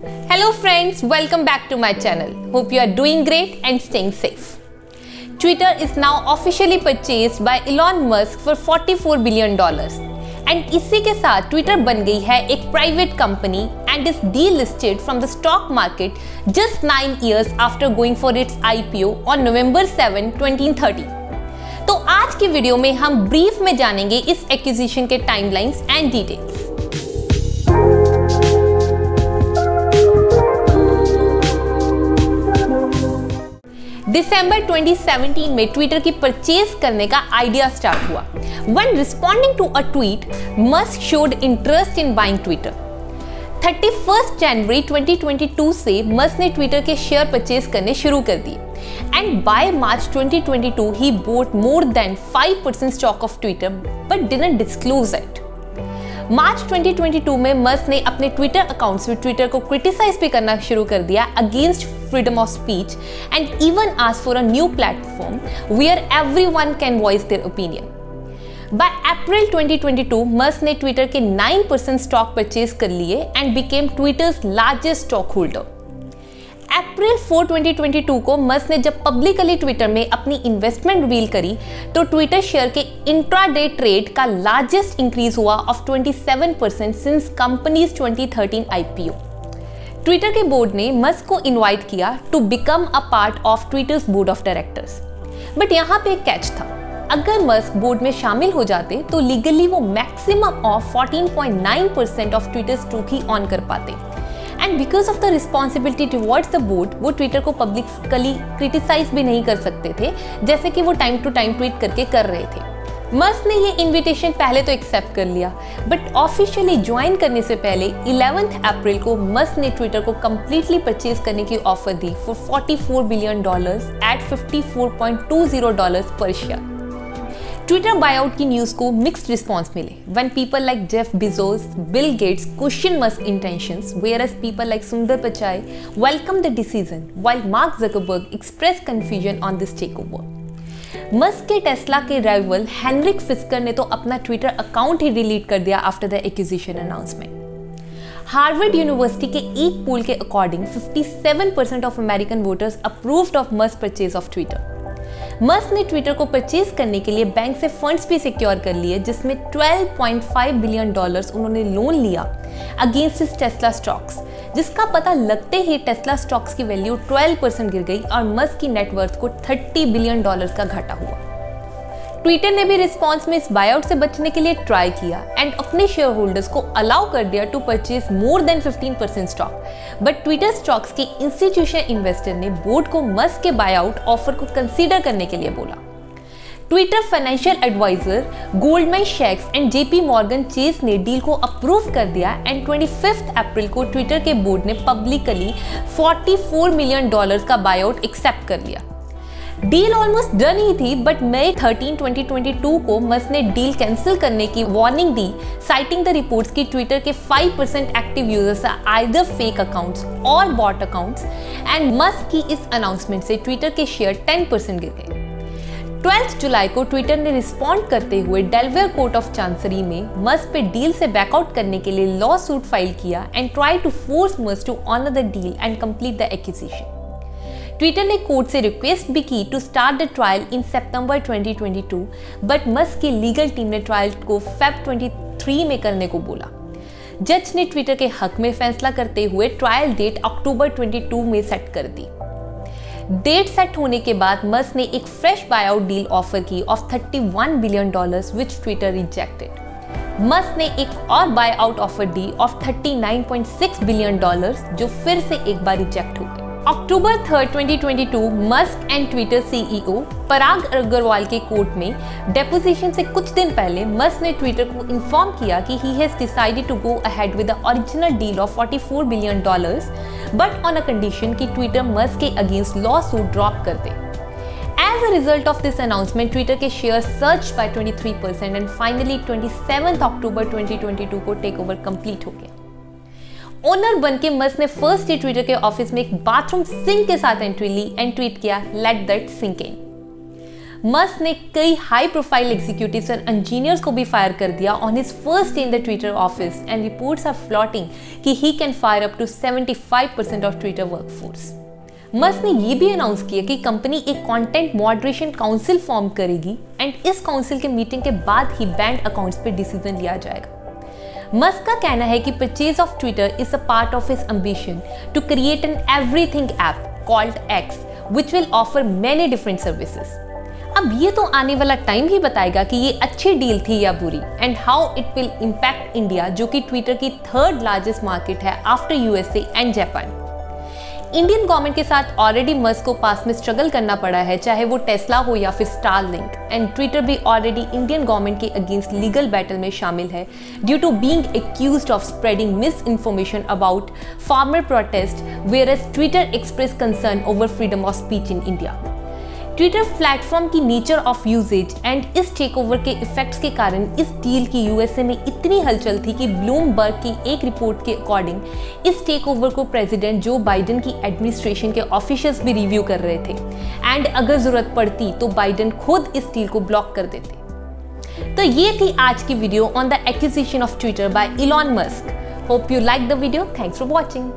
Hello friends, welcome back to my channel. Hope you are doing great and staying safe. Twitter is now officially purchased by Elon Musk for $44 billion. And इसी के साथ Twitter बन गई है एक private company and is delisted from the stock market just 9 years after going for its IPO on November 7, 2013. तो आज की वीडियो में हम ब्रीफ में जानेंगे इस एक्विजिशन के टाइमलाइंस एंड डिटेल्स। दिसंबर 2017 में ट्विटर की परचेज करने का आइडिया स्टार्ट हुआ। When responding to a tweet, Musk showed interest in buying Twitter. 31 जनवरी 2022 से मस्क ने ट्विटर के शेयर परचेज करने शुरू कर दिए and by March 2022 he bought more than 5% stock of Twitter but didn't disclose it. मार्च 2022 में Musk ने अपने ट्विटर अकाउंट्स में ट्विटर को क्रिटिसाइज भी करना शुरू कर दिया against freedom of speech and even asked for a new platform where everyone can voice their opinion. By April 2022 Musk ने ट्विटर के 9% स्टॉक परचेज कर लिए and became Twitter's largest stockholder. अप्रैल 4, 2022 को मस्क ने जब पब्लिकली ट्विटर में अपनी इन्वेस्टमेंट रिवील करी तो ट्विटर शेयर के इंट्राडे ट्रेड का लार्जेस्ट इंक्रीज हुआ of 27% since company's 2013 IPO. Twitter के बोर्ड ने मस्क को इनवाइट किया to become a part of Twitter's board of directors. But यहाँ पे एक कैच था, अगर मस्क बोर्ड में शामिल हो जाते तो लीगली वो maximum of 14.9% of Twitter stock he on कर पाते and because of the responsibility towards the board वो ट्विटर को पब्लिकली क्रिटिसाइज भी नहीं कर सकते थे जैसे कि वो टाइम टू टाइम ट्वीट करके कर रहे थे। मस्क ने ये इनविटेशन पहले तो एक्सेप्ट कर लिया बट ऑफिशियली ज्वाइन करने से पहले 11 अप्रैल को मस्क ने ट्विटर को कंप्लीटली परचेज करने की ऑफर दी for $44 billion at $54.20 per share. Twitter buyout की न्यूज को मिक्स्ड रिस्पॉन्स मिले when people like Jeff Bezos, Bill Gates question Musk intentions, whereas people like Sundar Pichai welcomed the decision, while Mark Zuckerberg expressed confusion on this takeover. Musk के Tesla के rival Heinrich फिस्कर ने तो अपना Twitter account ही delete कर दिया after the acquisition announcement. Harvard university के एक पोल के according 57% of American voters approved of Musk purchase of Twitter. Musk ने ट्विटर को परचेज करने के लिए बैंक से फंड्स भी सिक्योर कर लिए जिसमें $12.5 बिलियन उन्होंने लोन लिया अगेंस्ट हिज टेस्ला स्टॉक्स, जिसका पता लगते ही टेस्ला स्टॉक्स की वैल्यू 12% गिर गई और मस्क की नेटवर्थ को $30 बिलियन का घाटा हुआ। ट्विटर ने भी रिस्पॉन्स में इस बायआउट से बचने के लिए ट्राई किया एंड अपने शेयर होल्डर्स को अलाउ कर दिया to purchase more than 15% stock, but Twitter stocks के इंस्टीट्यूशनल इन्वेस्टर ने बोर्ड को मस्क के बायआउट ऑफर को कंसीडर करने के लिए बोला। ट्विटर फाइनेंशियल एडवाइजर गोल्डमैन सैक्स एंड जेपी मॉर्गन चेस ने डील को अप्रूव कर दिया एंड 25 अप्रैल को ट्विटर के बोर्ड ने पब्लिकली $44 मिलियन का बायआउट एक्सेप्ट कर लिया। डील ऑलमोस्ट डन ही थी बट मई 13, 2022 को मस्क ने डील कैंसिल करने की वार्निंग दी साइटिंग द रिपोर्ट्स कि ट्विटर के 5% active users are either fake accounts और बॉट अकाउंट्स एंड मस्क की इस अनाउंसमेंट से ट्विटर के शेयर 10% गिर गए। 12 जुलाई को ट्विटर ने रिस्पॉन्ड करते हुए डेलवेयर कोर्ट ऑफ चांसरी में मस्क पे डील से बैकआउट करने के लिए लॉ सूट फाइल किया and try to force Musk to honour the deal and complete the acquisition. Twitter ने कोर्ट से रिक्वेस्ट भी की to start the trial in सितंबर 2022 बट मस्क की लीगल टीम ने ट्रायल को फेब 23 में करने को बोला। जज ने ट्विटर के हक में फैसला करते हुए ट्रायल डेट अक्टूबर 22 में सेट कर दी। डेट सेट होने के बाद मस्क ने एक फ्रेश बायआउट डील ऑफर की of $31 billion which Twitter rejected. Musk ने एक और buyout offer the of $39.6 billion जो फिर से एक बार रिजेक्ट हो गए। अक्टूबर 3, 2022 मस्क एंड ट्विटर सीईओ पराग अग्रवाल के कोर्ट में डेपोजिशन से कुछ दिन पहले मस्क ने ट्विटर को इन्फॉर्म किया कि he has decided to go ahead with the original deal of $44 billion but on a condition कि ट्विटर मस्क के अगेंस्ट लॉ सूट ड्रॉप कर दे। As a result of this announcement, Twitter के share surge by 23% and finally 27 अक्टूबर 2022 को take over complete हो गया। Owner बनके मस्क ने फर्स्ट डे ट्विटर के ऑफिस में एक बाथरूम सिंक के साथ एंट्री ली एंड ट्वीट किया let that sink in. Musk ने कई हाई प्रोफाइल एग्जीक्यूटिव्स और इंजीनियर्स को भी फायर कर दिया on his first day in the Twitter office and reports are floating कि he can fire up to 75% of Twitter workforce. Musk ने ये भी अनाउंस किया कि कंपनी एक कंटेंट मॉडरेशन काउंसिल फॉर्म करेगी एंड इस काउंसिल के मीटिंग के बाद ही बैंड अकाउंट्स पे डिसीजन लिया जाएगा। मस्क का कहना है कि purchase of Twitter is a part of his ambition to create an everything app called X which will offer many different services. अब ये तो आने वाला टाइम ही बताएगा कि ये अच्छी डील थी या बुरी and how it will impact India, जो कि ट्विटर की 3rd लार्जेस्ट मार्केट है after USA and Japan. Indian government के साथ ऑलरेडी मस्क को पास में स्ट्रगल करना पड़ा है, चाहे वो टेस्ला हो या फिर स्टारलिंक, एंड ट्विटर भी ऑलरेडी इंडियन गवर्नमेंट के अगेंस्ट लीगल बैटल में शामिल है due to being accused of spreading misinformation about farmer protest, whereas Twitter express concern over freedom of speech in India. Twitter platform की nature of uses and इस takeover के effects के कारण इस deal की यूएसए में इतनी हलचल थी कि ब्लूमबर्ग की एक रिपोर्ट के अकॉर्डिंग इस टेकओवर को प्रेसिडेंट जो बाइडेन की एडमिनिस्ट्रेशन के ऑफिशियल्स भी रिव्यू कर रहे थे एंड अगर जरूरत पड़ती तो बाइडेन खुद इस डील को ब्लॉक कर देते। तो ये थी आज की video on the acquisition of Twitter by Elon Musk. Hope you like the video. Thanks for watching.